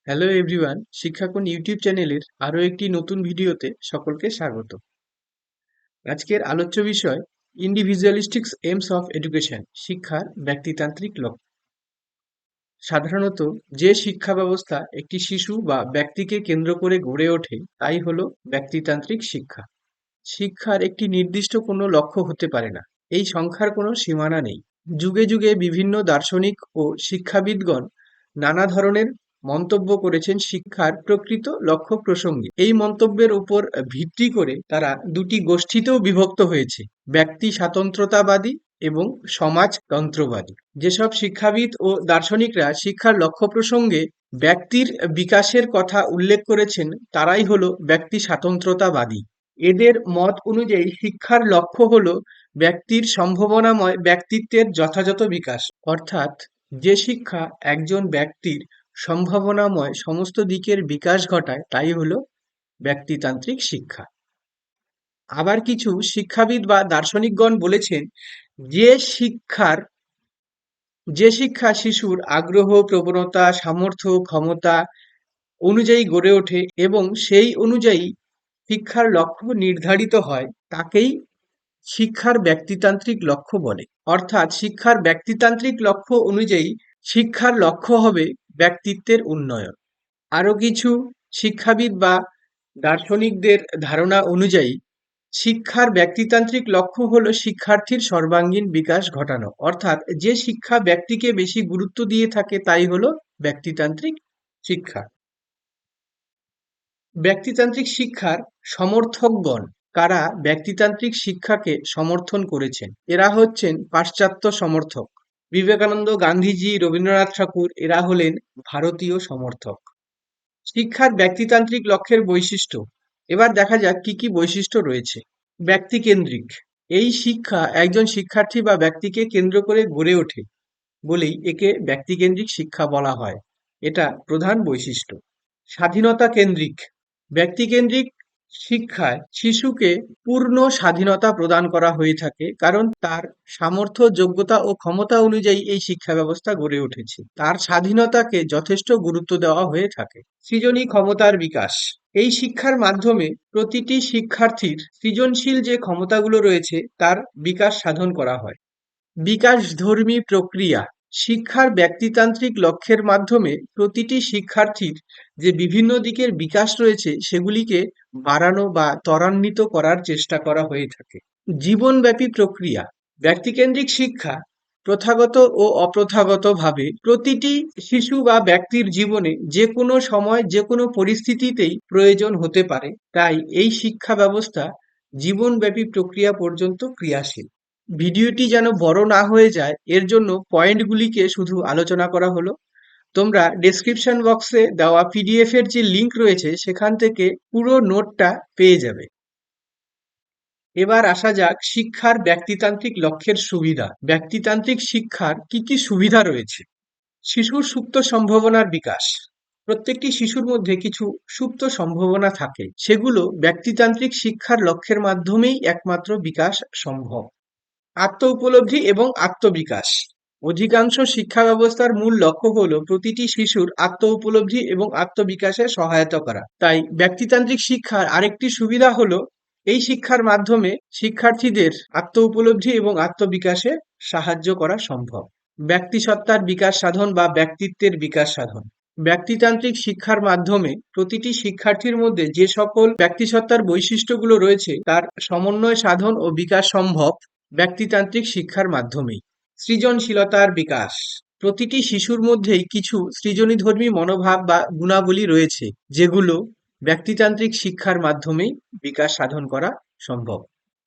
Hello everyone, শিক্ষাকোণ YouTube চ্যানেলের আরও একটি নতুন ভিডিওতে সকলকে স্বাগত। আজকের আলোচ্য বিষয় ইন্ডিভিজুয়ালিস্টিক্স এইমস অফ এডুকেশন, শিক্ষার ব্যক্তিতান্ত্রিক লক্ষ্য। সাধারণত যে শিক্ষা ব্যবস্থা একটি শিশু বা ব্যক্তিকে কেন্দ্র করে গড়ে ওঠে তাই হলো ব্যক্তিতান্ত্রিক শিক্ষা। শিক্ষার একটি নির্দিষ্ট কোনো লক্ষ্য হতে পারে না, এই সংখ্যার কোনো সীমানা নেই। যুগে যুগে বিভিন্ন দার্শনিক ও শিক্ষাবিদগণ নানা ধরনের মন্তব্য করেছেন শিক্ষার প্রকৃত লক্ষ্য প্রসঙ্গে। এই মন্তব্যের উপর ভিত্তি করে তারা দুটি গোষ্ঠীতেও বিভক্ত হয়েছে: ব্যক্তি স্বাতন্ত্রতাবাদী এবং সমাজতন্ত্রবাদী। যেসব শিক্ষাবিদ ও দার্শনিকরা শিক্ষার লক্ষ্য প্রসঙ্গে ব্যক্তির বিকাশের কথা উল্লেখ করেছেন তারাই হলো ব্যক্তি স্বাতন্ত্রতাবাদী। এদের মত অনুযায়ী শিক্ষার লক্ষ্য হলো ব্যক্তির সম্ভাবনাময় ব্যক্তিত্বের যথাযথ বিকাশ, অর্থাৎ যে শিক্ষা একজন ব্যক্তির সম্ভাবনাময় সমস্ত দিকের বিকাশ ঘটায় তাই হলো ব্যক্তিতান্ত্রিক শিক্ষা। আবার কিছু শিক্ষাবিদ বা দার্শনিকগণ বলেছেন যে শিক্ষার যে শিক্ষা শিশুর আগ্রহ, প্রবণতা, সামর্থ্য, ক্ষমতা অনুযায়ী গড়ে ওঠে এবং সেই অনুযায়ী শিক্ষার লক্ষ্য নির্ধারিত হয় তাকেই শিক্ষার ব্যক্তিতান্ত্রিক লক্ষ্য বলে। অর্থাৎ শিক্ষার ব্যক্তিতান্ত্রিক লক্ষ্য অনুযায়ী শিক্ষার লক্ষ্য হবে ব্যক্তিত্বের উন্নয়ন। আরো কিছু শিক্ষাবিদ বা দার্শনিকদের ধারণা অনুযায়ী শিক্ষার ব্যক্তিতান্ত্রিক লক্ষ্য হলো শিক্ষার্থীর সর্বাঙ্গীন বিকাশ ঘটানো, অর্থাৎ যে শিক্ষা ব্যক্তিকে বেশি গুরুত্ব দিয়ে থাকে তাই হলো ব্যক্তিতান্ত্রিক শিক্ষা। ব্যক্তিতান্ত্রিক শিক্ষার সমর্থকগণ কারা ব্যক্তিতান্ত্রিক শিক্ষাকে সমর্থন করেছেন? এরা হচ্ছেন পাশ্চাত্য সমর্থক। বিবেকানন্দ, গান্ধীজি, রবীন্দ্রনাথ ঠাকুর এরা হলেন ভারতীয় সমর্থক। শিক্ষার ব্যক্তিতান্ত্রিক লক্ষ্যের বৈশিষ্ট্য। এবার দেখা যাক কি কি বৈশিষ্ট্য রয়েছে। ব্যক্তিকেন্দ্রিক। এই শিক্ষা একজন শিক্ষার্থী বা ব্যক্তিকে কেন্দ্র করে গড়ে ওঠে বলেই একে ব্যক্তিকেন্দ্রিক শিক্ষা বলা হয়। এটা প্রধান বৈশিষ্ট্য। স্বাধীনতা কেন্দ্রিক। ব্যক্তিকেন্দ্রিক শিক্ষায় শিশুকে পূর্ণ স্বাধীনতা প্রদান করা হয়ে থাকে, কারণ তার সামর্থ্য, যোগ্যতা ও ক্ষমতা অনুযায়ী এই শিক্ষা ব্যবস্থা গড়ে উঠেছে। তার স্বাধীনতাকে যথেষ্ট গুরুত্ব দেওয়া হয়ে থাকে। সৃজনী ক্ষমতার বিকাশ। এই শিক্ষার মাধ্যমে প্রতিটি শিক্ষার্থীর সৃজনশীল যে ক্ষমতাগুলো রয়েছে তার বিকাশ সাধন করা হয়। বিকাশধর্মী প্রক্রিয়া। শিক্ষার ব্যক্তিতান্ত্রিক লক্ষ্যের মাধ্যমে প্রতিটি শিক্ষার্থীর যে বিভিন্ন দিকের বিকাশ রয়েছে সেগুলিকে বাড়ানো বা ত্বরান্বিত করার চেষ্টা করা হয়ে থাকে। জীবনব্যাপী প্রক্রিয়া। ব্যক্তিকেন্দ্রিক শিক্ষা প্রথাগত ও অপ্রথাগতভাবে প্রতিটি শিশু বা ব্যক্তির জীবনে যে কোনো সময় যে কোনো পরিস্থিতিতেই প্রয়োজন হতে পারে, তাই এই শিক্ষা ব্যবস্থা জীবনব্যাপী প্রক্রিয়া পর্যন্ত ক্রিয়াশীল। ভিডিওটি যেন বড় না হয়ে যায় এর জন্য পয়েন্টগুলিকে শুধু আলোচনা করা হলো। তোমরা ডেসক্রিপশন বক্সে দেওয়া পিডিএফ এর যে লিংক রয়েছে সেখান থেকে পুরো নোটটা পেয়ে যাবে। এবার আসা যাক শিক্ষার ব্যক্তিতান্ত্রিক লক্ষ্যের সুবিধা। ব্যক্তিতান্ত্রিক শিক্ষার কি কি সুবিধা রয়েছে? শিশুর সুপ্ত সম্ভাবনার বিকাশ। প্রত্যেকটি শিশুর মধ্যে কিছু সুপ্ত সম্ভাবনা থাকে, সেগুলো ব্যক্তিতান্ত্রিক শিক্ষার লক্ষ্যের মাধ্যমেই একমাত্র বিকাশ সম্ভব। আত্ম উপলব্ধি এবং আত্মবিকাশ। অধিকাংশ শিক্ষা ব্যবস্থার মূল লক্ষ্য হলো প্রতিটি শিশুর আত্ম উপলব্ধি এবং আত্মবিকাশে সহায়তা করা। তাই ব্যক্তিতান্ত্রিক শিক্ষার আরেকটি সুবিধা হলো এই শিক্ষার মাধ্যমে শিক্ষার্থীদের আত্ম উপলব্ধি এবং আত্মবিকাশে সাহায্য করা সম্ভব। ব্যক্তিসত্তার বিকাশ সাধন বা ব্যক্তিত্বের বিকাশ সাধন। ব্যক্তিতান্ত্রিক শিক্ষার মাধ্যমে প্রতিটি শিক্ষার্থীর মধ্যে যে সকল ব্যক্তিসত্তার বৈশিষ্ট্যগুলো রয়েছে তার সমন্বয় সাধন ও বিকাশ সম্ভব ব্যক্তিতান্ত্রিক শিক্ষার মাধ্যমেই। সৃজনশীলতার বিকাশ। প্রতিটি শিশুর মধ্যেই কিছু সৃজনীধর্মী মনোভাব বা গুণাবলী রয়েছে যেগুলো ব্যক্তিতান্ত্রিক শিক্ষার মাধ্যমেই বিকাশ সাধন করা সম্ভব।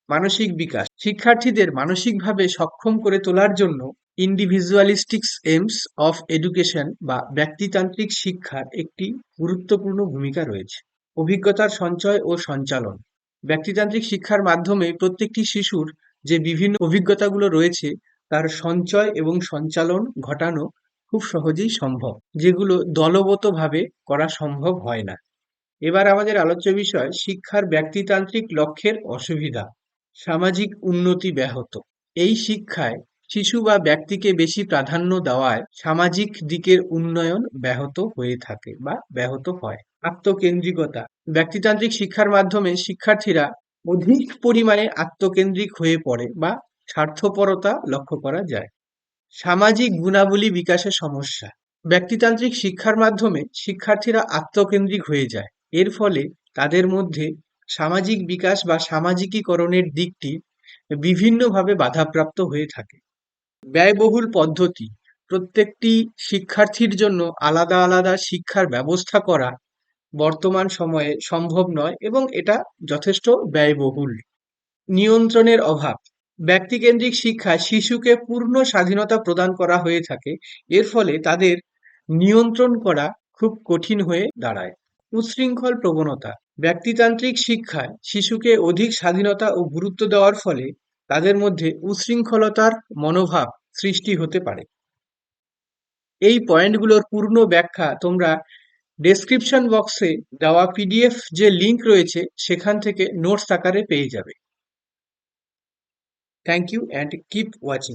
মানসিক বিকাশ। শিক্ষার্থীদের মানসিকভাবে সক্ষম করে তোলার জন্য ইন্ডিভিজুয়ালিস্টিক্স এইমস অফ এডুকেশন বা ব্যক্তিতান্ত্রিক শিক্ষার একটি গুরুত্বপূর্ণ ভূমিকা রয়েছে। অভিজ্ঞতার সঞ্চয় ও সঞ্চালন। ব্যক্তিতান্ত্রিক শিক্ষার মাধ্যমে প্রত্যেকটি শিশুর যে বিভিন্ন অভিজ্ঞতাগুলো রয়েছে তার সঞ্চয় এবং সঞ্চালন ঘটানো খুব সহজেই সম্ভব, যেগুলো দলগতভাবে করা সম্ভব হয় না। এবার আমাদের আলোচ্য বিষয় শিক্ষার ব্যক্তিতান্ত্রিক লক্ষ্যের অসুবিধা। সামাজিক উন্নতি ব্যাহত। এই শিক্ষায় শিশু বা ব্যক্তিকে বেশি প্রাধান্য দেওয়ায় সামাজিক দিকের উন্নয়ন ব্যাহত হয়ে থাকে বা ব্যাহত হয়। আত্মকেন্দ্রিকতা, ব্যক্তিতান্ত্রিক শিক্ষার মাধ্যমে শিক্ষার্থীরা অধিক পরিমাণে আত্মকেন্দ্রিক হয়ে পড়ে বা স্বার্থপরতা লক্ষ্য করা যায়। সামাজিক গুণাবলী বিকাশের সমস্যা, ব্যক্তিতান্ত্রিক শিক্ষার মাধ্যমে শিক্ষার্থীরা আত্মকেন্দ্রিক হয়ে যায়। এর ফলে তাদের মধ্যে সামাজিক বিকাশ বা সামাজিকীকরণের দিকটি বিভিন্নভাবে বাধাপ্রাপ্ত হয়ে থাকে। ব্যয়বহুল পদ্ধতি, প্রত্যেকটি শিক্ষার্থীর জন্য আলাদা আলাদা শিক্ষার ব্যবস্থা করা বর্তমান সময়ে সম্ভব নয় এবং এটা যথেষ্ট ব্যয়বহুল। নিয়ন্ত্রণের অভাব, ব্যক্তিকেন্দ্রিক শিক্ষায় শিশুকে পূর্ণ স্বাধীনতা প্রদান করা হয়ে থাকে। এর ফলে তাদের নিয়ন্ত্রণ করা খুব কঠিন হয়ে দাঁড়ায়। উচ্ছৃঙ্খল প্রবণতা, ব্যক্তিতান্ত্রিক শিক্ষায় শিশুকে অধিক স্বাধীনতা ও গুরুত্ব দেওয়ার ফলে তাদের মধ্যে উচ্ছৃঙ্খলতার মনোভাব সৃষ্টি হতে পারে। এই পয়েন্টগুলোর পূর্ণ ব্যাখ্যা তোমরা ডেসক্রিপশন বক্সে দেওয়া পিডিএফ যে লিংক রয়েছে সেখান থেকে নোটস আকারে পেয়ে যাবে। Thank you and keep watching.